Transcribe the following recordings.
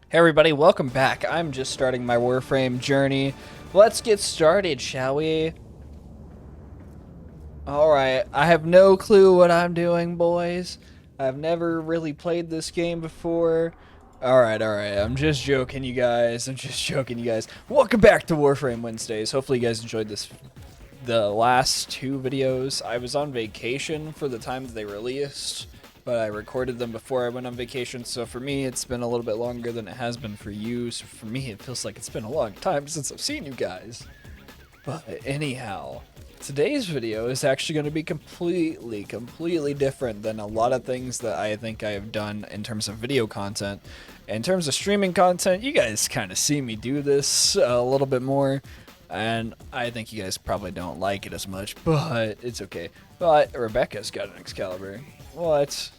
Hey everybody, welcome back. I'm just starting my Warframe journey. Let's get started, shall we? Alright, I have no clue what I'm doing, boys. I've never really played this game before. Alright, I'm just joking, you guys. Welcome back to Warframe Wednesdays. Hopefully you guys enjoyed the last two videos. I was on vacation for the time that they released, but I recorded them before I went on vacation, so for me it's been a little bit longer than it has been for you, so for me it feels like it's been a long time since I've seen you guys. But anyhow, today's video is actually going to be completely different than a lot of things that I think I have done in terms of video content. In terms of streaming content, you guys kind of see me do this a little bit more, and I think you guys probably don't like it as much, but it's okay. But Rebecca's got an Excalibur. What?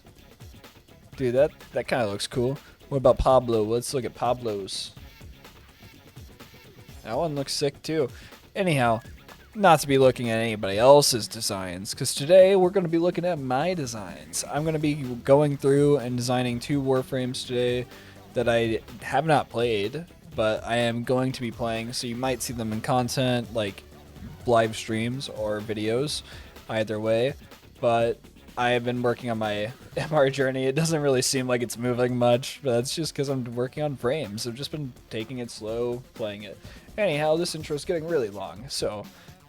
Dude, that kind of looks cool. What about Pablo? Let's look at Pablo's. That one looks sick too. Anyhow, not to be looking at anybody else's designs, because today we're going to be looking at my designs. I'm going to be going through and designing two Warframes today that I have not played, but I am going to be playing, so you might see them in content, like live streams or videos, either way. But I have been working on my MR journey. It doesn't really seem like it's moving much, but that's just because I'm working on frames. I've just been taking it slow, playing it. Anyhow, this intro is getting really long, so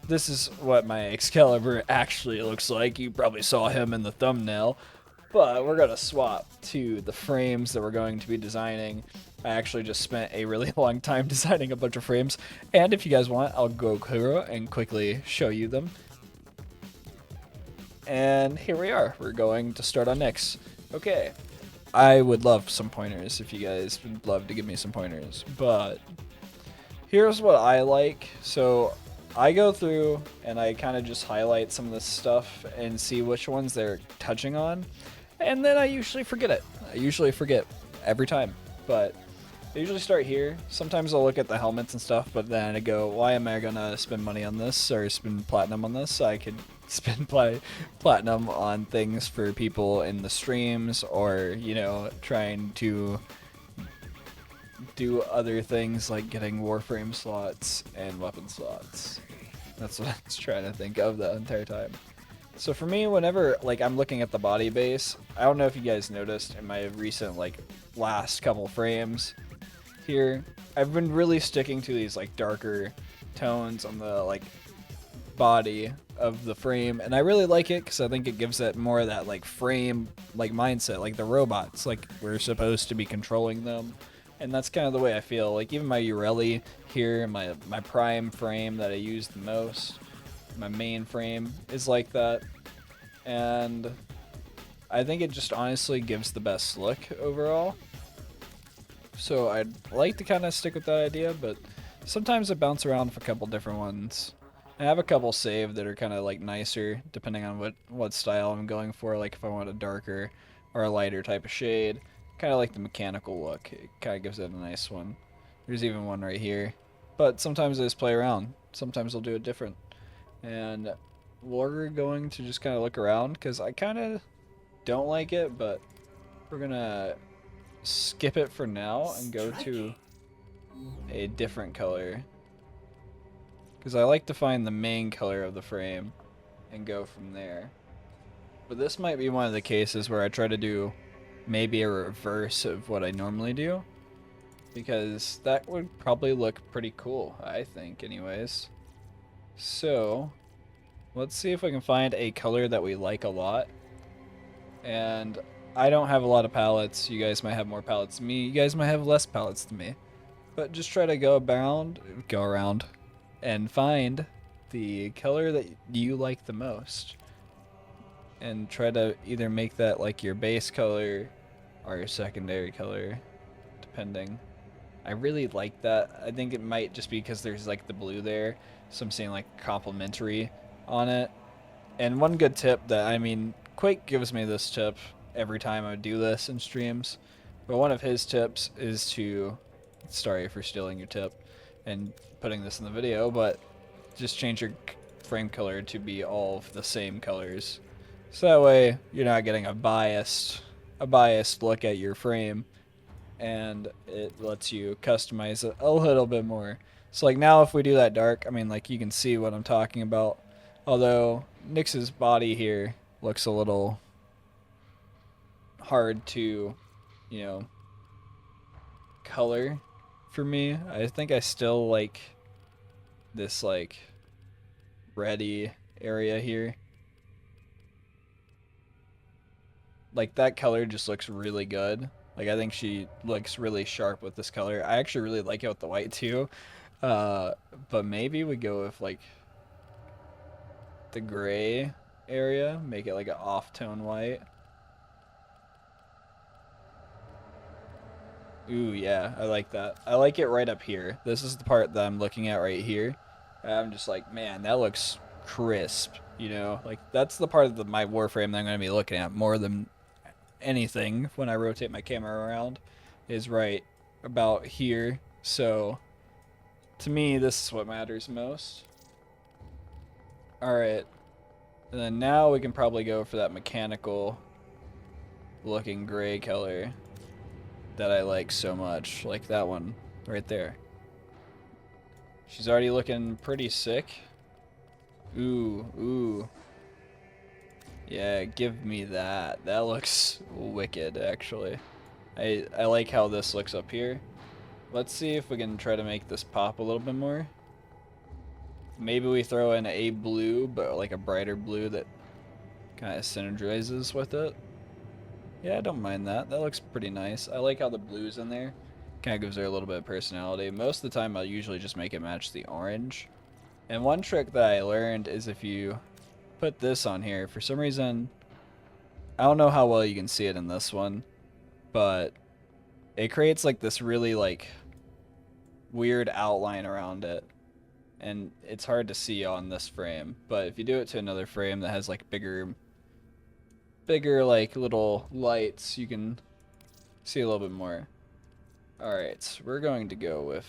this is what my Excalibur actually looks like. You probably saw him in the thumbnail, but we're going to swap to the frames that we're going to be designing. I actually just spent a really long time designing a bunch of frames, and if you guys want, I'll go through and quickly show you them. And here we are. We're going to start on next. Okay. I would love some pointers if you guys would love to give me some pointers. But here's what I like. So I go through and I kind of just highlight some of this stuff and see which ones they're touching on. And then I usually forget it. I usually forget every time. But I usually start here. Sometimes I'll look at the helmets and stuff, but then I go, why am I gonna spend money on this or spend platinum on this? I could spend platinum on things for people in the streams, or, you know, trying to do other things like getting Warframe slots and weapon slots. That's what I was trying to think of the entire time. So for me, whenever like I'm looking at the body base, I don't know if you guys noticed in my recent like last couple frames here, I've been really sticking to these like darker tones on the like body of the frame, and I really like it because I think it gives it more of that like frame like mindset, like the robots, like we're supposed to be controlling them. And that's kind of the way I feel. Like even my Ureli here, my prime frame that I use the most, my main frame is like that, and I think it just honestly gives the best look overall. So I'd like to kind of stick with that idea, but sometimes I bounce around for a couple different ones. I have a couple saved that are kind of like nicer depending on what style I'm going for, like if I want a darker or a lighter type of shade. Kind of like the mechanical look. It kind of gives it a nice one. There's even one right here. But sometimes I just play around. Sometimes I'll do it different. And we're going to just kind of look around because I kind of don't like it, but we're going to skip it for now and go to a different color. Because I like to find the main color of the frame and go from there. But this might be one of the cases where I try to do maybe a reverse of what I normally do, because that would probably look pretty cool, I think, anyways. So let's see if I can find a color that we like a lot. And I don't have a lot of palettes. You guys might have more palettes than me. You guys might have less palettes than me. But just try to go around and find the color that you like the most, and try to either make that like your base color or your secondary color, depending. I really like that. I think it might just be because there's like the blue there, so I'm seeing like complementary on it. And one good tip that, I mean, Quake gives me this tip every time I do this in streams, but one of his tips is to, sorry for stealing your tip and putting this in the video, but just change your frame color to be all of the same colors. So that way you're not getting a biased look at your frame. and it lets you customize it a little bit more. So like now if we do that dark, I mean like you can see what I'm talking about. Although Nyx's body here looks a little hard to, you know, color for me. I think I still like this like reddy area here. Like that color just looks really good. Like I think she looks really sharp with this color. I actually really like it with the white too. But maybe we go with like the gray area, make it like an off-tone white. Ooh, yeah, I like that. I like it right up here. This is the part that I'm looking at right here. I'm just like, man, that looks crisp, you know? Like, that's the part of my Warframe that I'm going to be looking at more than anything when I rotate my camera around, is right about here. So, to me, this is what matters most. Alright. And then now we can probably go for that mechanical looking gray color that I like so much. Like that one right there. She's already looking pretty sick. Ooh, ooh. Yeah, give me that. That looks wicked, actually. I like how this looks up here. Let's see if we can try to make this pop a little bit more. Maybe we throw in a blue, but like a brighter blue that kind of synergizes with it. Yeah, I don't mind that. That looks pretty nice. I like how the blue's in there. Kind of gives her a little bit of personality. Most of the time, I'll usually just make it match the orange. And one trick that I learned is if you put this on here, for some reason, I don't know how well you can see it in this one, but it creates like this really like weird outline around it. And it's hard to see on this frame, but if you do it to another frame that has like bigger like little lights, you can see a little bit more. Alright, so we're going to go with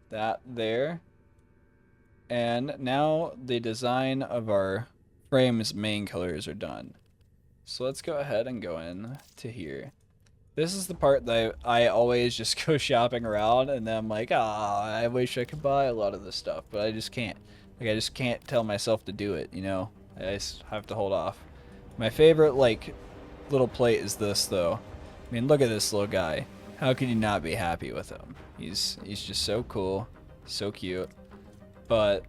that there. And now the design of our frame's main colors are done. So let's go ahead and go in to here. This is the part that I always just go shopping around, and then I'm like, ah, I wish I could buy a lot of this stuff, but I just can't. Like, I just can't tell myself to do it, you know? I just have to hold off. My favorite, like, little plate is this, though. I mean, look at this little guy. How can you not be happy with him? He's just so cool, so cute. But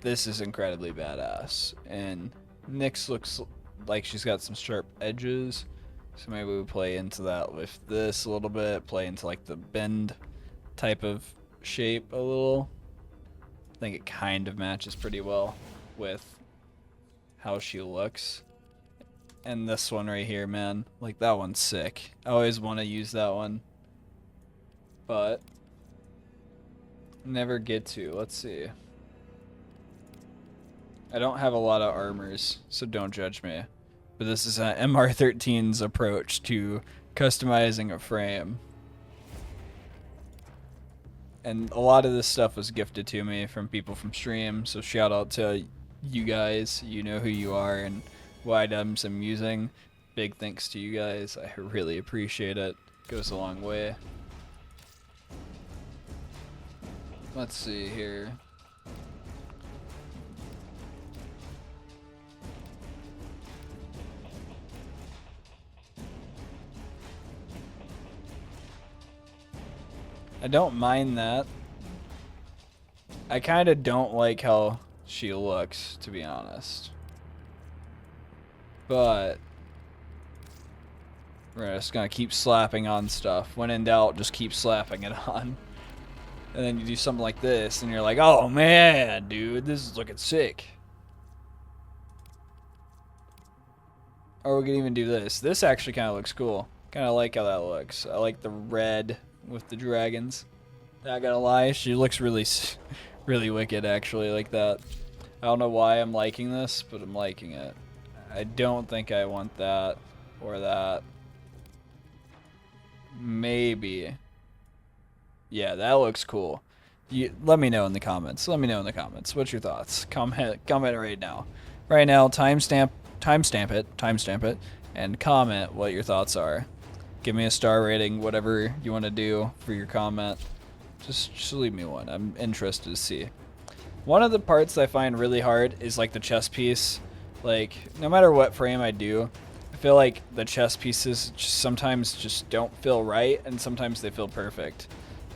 this is incredibly badass. And Nyx looks like she's got some sharp edges. So maybe we play into that with this a little bit, play into like the bend type of shape a little. I think it kind of matches pretty well with how she looks. And this one right here, man, like that one's sick. I always want to use that one, but never get to. Let's see. I don't have a lot of armors, so don't judge me. But this is MR13's approach to customizing a frame. And a lot of this stuff was gifted to me from people from stream, so shout out to you guys. You know who you are and what items I'm using. Big thanks to you guys. I really appreciate it. Goes a long way. Let's see here. I don't mind that. I kind of don't like how she looks, to be honest. But we're just gonna keep slapping on stuff. When in doubt, just keep slapping it on. And then you do something like this, and you're like, oh man, dude, this is looking sick. Or we can even do this. This actually kind of looks cool. Kind of like how that looks. I like the red with the dragons. Not gonna lie, she looks really, really wicked actually, like that. I don't know why I'm liking this, but I'm liking it. I don't think I want that or that. Maybe. Yeah, that looks cool. Let me know in the comments. Let me know in the comments. What's your thoughts? Comment right now. Right now, timestamp it, and comment what your thoughts are. Give me a star rating, whatever you want to do for your comment. Just leave me one. I'm interested to see. One of the parts I find really hard is like the chest piece. Like, no matter what frame I do, I feel like the chest pieces sometimes just don't feel right, and sometimes they feel perfect.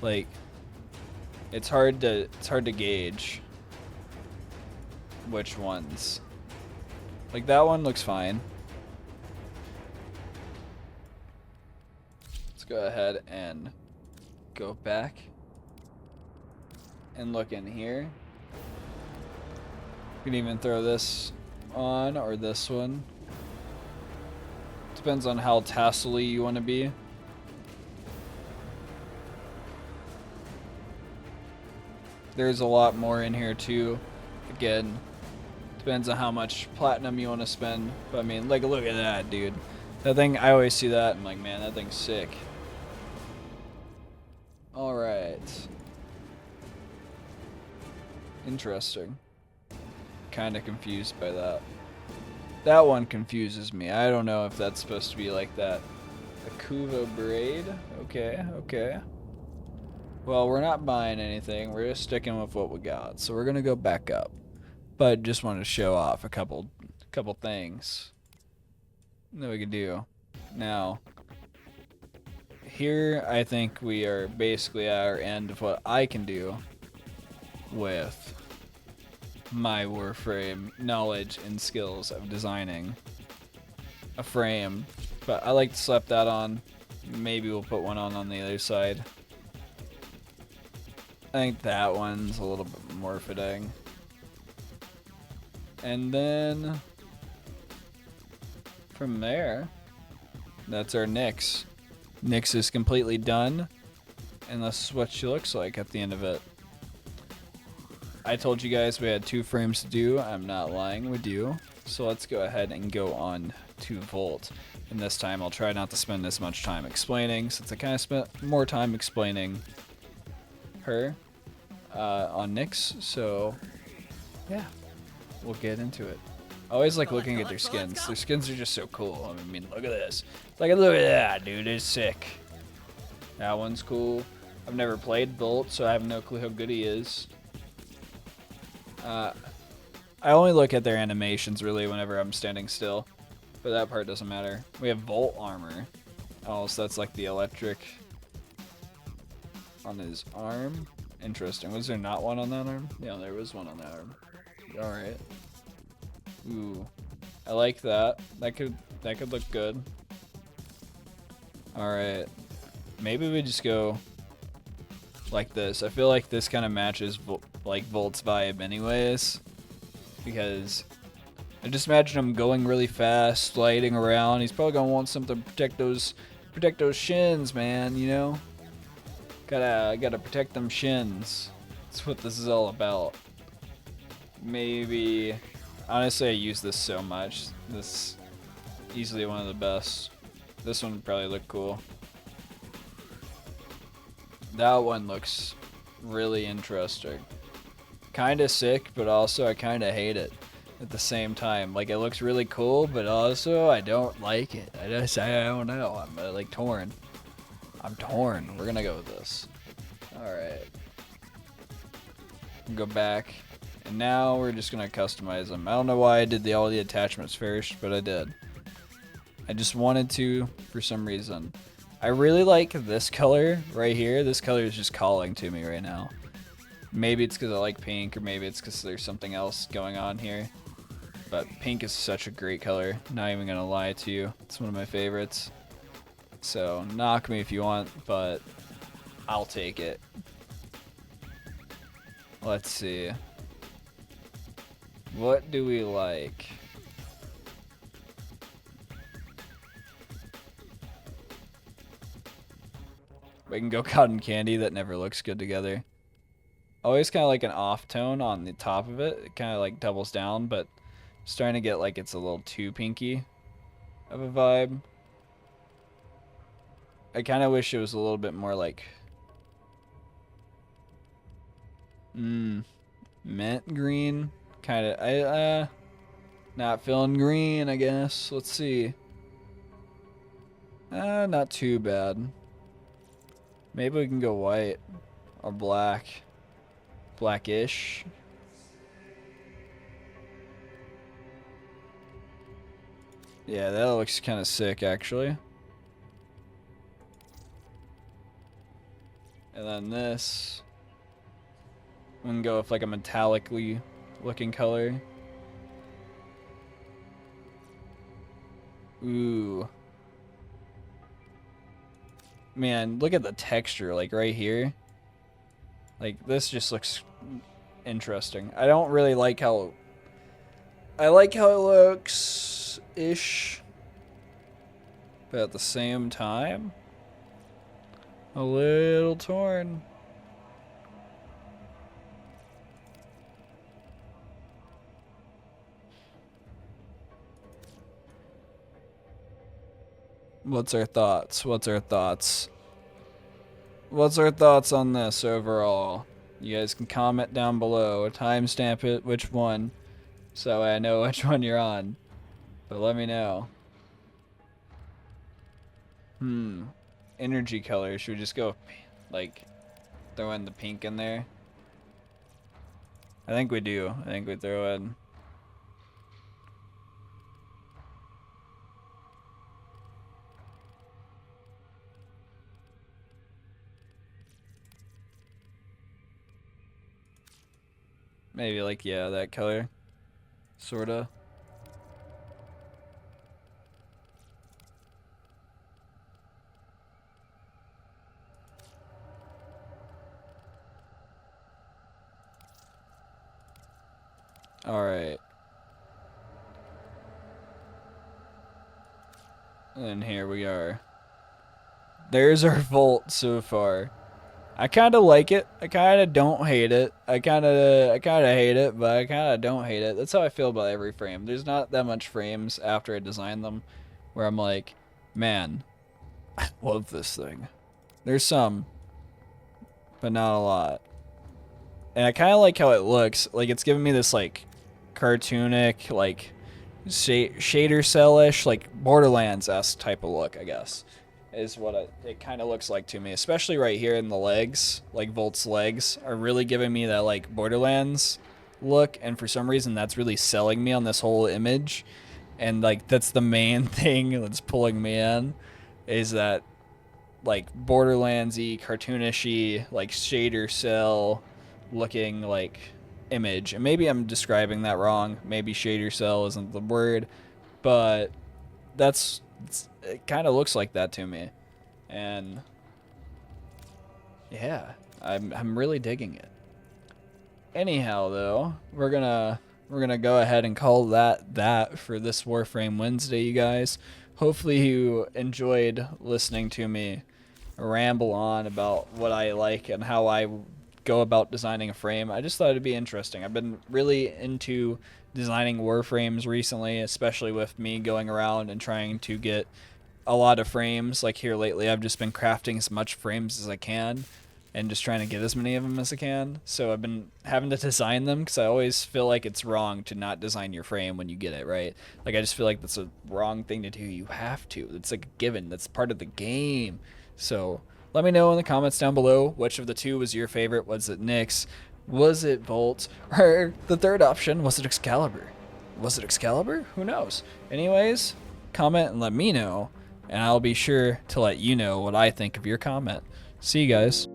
Like, it's hard to gauge which ones. Like, that one looks fine. Let's go ahead and go back and look in here. You can even throw this on, or this one. Depends on how tassel-y you want to be. There's a lot more in here too. Again, depends on how much platinum you want to spend. But I mean, like, look at that, dude. That thing, I always see that, and I'm like, man, that thing's sick. Alright. Interesting. Kind of confused by that. That one confuses me. I don't know if that's supposed to be like that. A Kuva braid? Okay, okay. Well, we're not buying anything. We're just sticking with what we got. So we're going to go back up. But just wanted to show off a couple things that we could do. Now, here I think we are basically at our end of what I can do with my Warframe knowledge and skills of designing a frame. But I like to slap that on. Maybe we'll put one on the other side. I think that one's a little bit more fitting. And then from there, that's our Nyx. Nyx is completely done, and this is what she looks like at the end of it. I told you guys we had 2 frames to do. I'm not lying with you. So let's go ahead and go on to Volt. And this time I'll try not to spend as much time explaining, since I kind of spent more time explaining her on Nyx. So yeah, we'll get into it. I always like looking at their skins. Their skins are just so cool. I mean, look at this. Look at that, dude. It's sick. That one's cool. I've never played Volt, so I have no clue how good he is. I only look at their animations really whenever I'm standing still, but that part doesn't matter. We have Volt armor. Oh, so that's like the electric on his arm. Interesting. Was there not one on that arm? Yeah, there was one on that arm. Alright. Ooh. I like that. That could look good. Alright. Maybe we just go like this. I feel like this kind of matches like Volt's vibe anyways, because I just imagine him going really fast, sliding around. He's probably gonna want something to protect those shins, man, you know? Gotta protect them shins. That's what this is all about. Maybe, honestly, I use this so much. This is easily one of the best. This one would probably look cool. That one looks really interesting. Kinda sick, but also I kinda hate it at the same time. Like, it looks really cool, but also I don't like it. I don't know. I'm like torn. I'm torn. We're gonna go with this. Alright. Go back. And now we're just gonna customize them. I don't know why I did all the attachments first, but I did. I just wanted to for some reason. I really like this color right here. This color is just calling to me right now. Maybe it's because I like pink, or maybe it's because there's something else going on here. But pink is such a great color. Not even gonna lie to you. It's one of my favorites. So knock me if you want, but I'll take it. Let's see. What do we like? We can go cotton candy. That never looks good together. Always kind of like an off tone on the top of it. It kind of like doubles down, but starting to get like it's a little too pinky of a vibe. I kind of wish it was a little bit more like mint green. Kind of, not feeling green, I guess. Let's see. Not too bad. Maybe we can go white or black. Blackish. Yeah, that looks kind of sick, actually. And then this. We can go with like a metallically looking color. Ooh. Man, look at the texture, like right here. Like, this just looks interesting. I don't really like how... I like how it looks-ish. But at the same time, a little torn. What's our thoughts? What's our thoughts? What's our thoughts on this overall? You guys can comment down below, timestamp it, which one, so I know which one you're on. But let me know. Energy color. Should we just go, like, throw in the pink in there? I think we do. I think we throw in. Maybe like, yeah, that color. Sorta. Alright. And here we are. There's our vault so far. I kind of like it. I kind of don't hate it. I kind of hate it, but I kind of don't hate it. That's how I feel about every frame. There's not that much frames after I design them where I'm like, man, I love this thing. There's some, but not a lot. And I kind of like how it looks. Like, it's giving me this, like, cartoonic, like, shader cell-ish, like, Borderlands-esque type of look, I guess. Is what it kind of looks like to me, especially right here in the legs. Like, Volt's legs are really giving me that, like, Borderlands look, and for some reason that's really selling me on this whole image. And, like, that's the main thing that's pulling me in, is that, like, Borderlands-y, cartoonish-y, like, shader cell looking, like, image. And maybe I'm describing that wrong. Maybe shader cell isn't the word, but that's... it kind of looks like that to me, and yeah, I'm really digging it. Anyhow, though, we're gonna go ahead and call that for this Warframe Wednesday, you guys. Hopefully you enjoyed listening to me ramble on about what I like and how I go about designing a frame. I just thought it'd be interesting. I've been really into designing Warframes recently, especially with me going around and trying to get a lot of frames. Like here lately, I've just been crafting as much frames as I can and just trying to get as many of them as I can. So I've been having to design them because I always feel like it's wrong to not design your frame when you get it, right? Like, I just feel like that's a wrong thing to do. You have to. It's like a given. That's part of the game. So let me know in the comments down below which of the two was your favorite. Was it Nyx? Was it Volt? Or the third option, was it Excalibur? Was it Excalibur? Who knows? Anyways, comment and let me know, and I'll be sure to let you know what I think of your comment. See you guys.